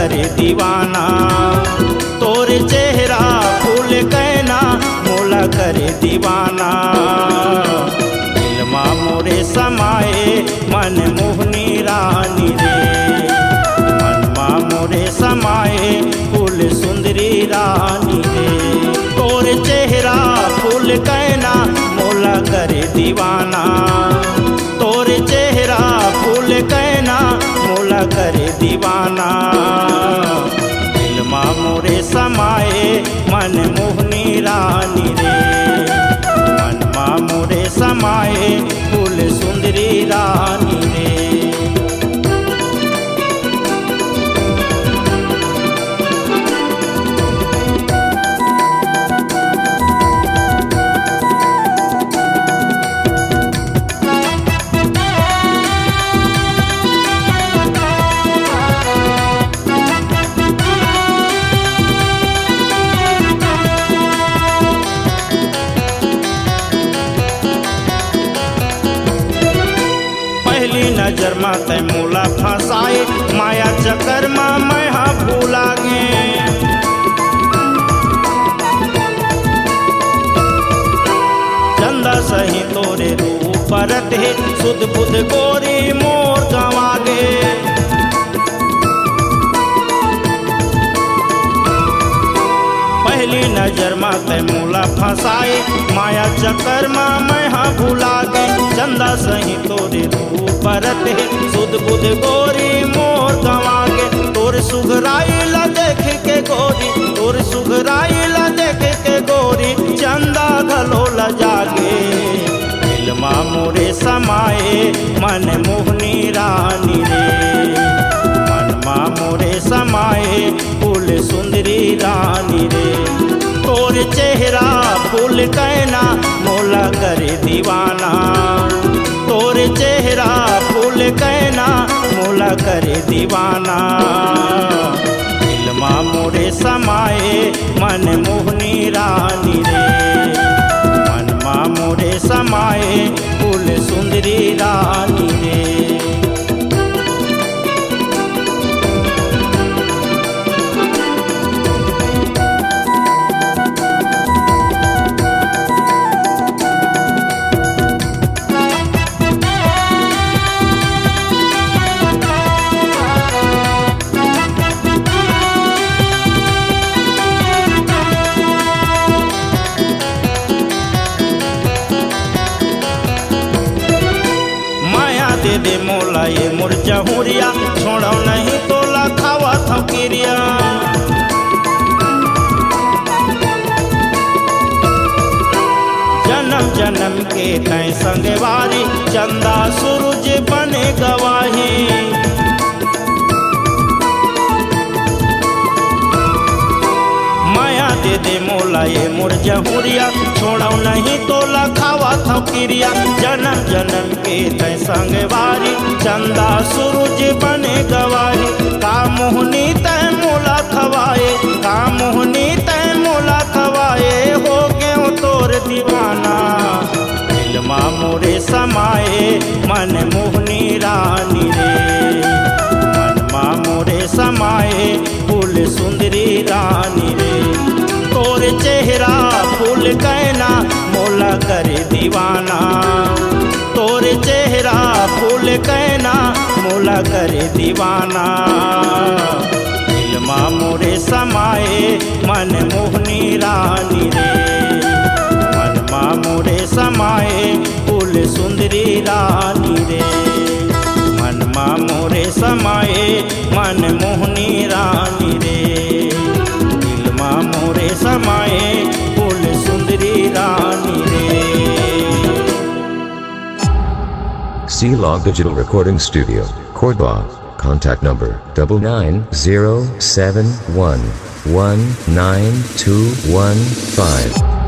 करे दीवाना। तोरे चेहरा फूल कहना मोला करे दीवाना। दिलमा मोरे समाए मन मोहनी रानी रे, मनमा मोरे समाए फूल सुंदरी रानी रे। तोरे चेहरा फूल कहना मोला करे दीवाना। तोरे चेहरा फूल कहना मोला करे दीवाना। दिलमा मोरे समाए मन मोहनी रानी रे, मनमा मोरे समाए फूल सुंदरी रानी रे। नजर मा तै मोला फसाए, माया चक्कर मा मैं हाँ भूला गे। चंदा सही तोरे रूप परत है, सुध बुध गोरी मोर गवागे। पहली नजर मा तै मोला फसाए, माया चक्कर मा मैं हाँ भूला गे। चंदा सही तोरे रूप परत है, सुध बुध गोरी मोर गवागे। तोर सुघराई ला देख के गोरी, तोर सुघराई ला देख के गोरी, चंदा घलो ला जागे। दिलमा मोरे समाए मन मोहनी रानी रे, मनमा मोरे समाए फूल सुंदरी रानी रे। तोर चेहरा फूल कहना मोला करे दीवाना। तोर चेहरा फूल कहना मोला करे दीवाना। दिलमा मोरे समाए मन मोहनी रानी रे, मनमा मोरे समाए फूल सुंदरी रानी रे। दे मोला ये मोर जहुरिया, छोड़ो नहीं तोला खावा थकिरिया। जन्म जन्म के तय संगवारी, चंदा सूरज बने गवाही। माया दे मोला ये मोर जहुरिया, छोड़ो नहीं तोला खावा थकिरिया। जन्म जन्म के तय संगवारी, चंदा सूरज बने गवाही। का मोहनी तय मोला खवाए, का मोहनी तय मोला खवाए, हो गयो तोर दीवाना। दिलमा मोरे समाए मन मोहनी रानी रे, मनमा मोरे समाए फूल सुंदरी रानी रे। तोर चेहरा फूल कहना मोला करे दीवाना। तोर चेहरा फूल कहना मोला करे दीवाना। दिलमा मोरे समाए मन मोहनी रानी रे, मनमा मोरे समाए फूल सुंदरी रानी रे। मनमा मोरे समाए मन मोहनी रानी रे, दिलमा मोरे समाए फूल सुंदरी रानी रे। C-Log Digital Recording Studio, Cordoba. Contact number 99071192115.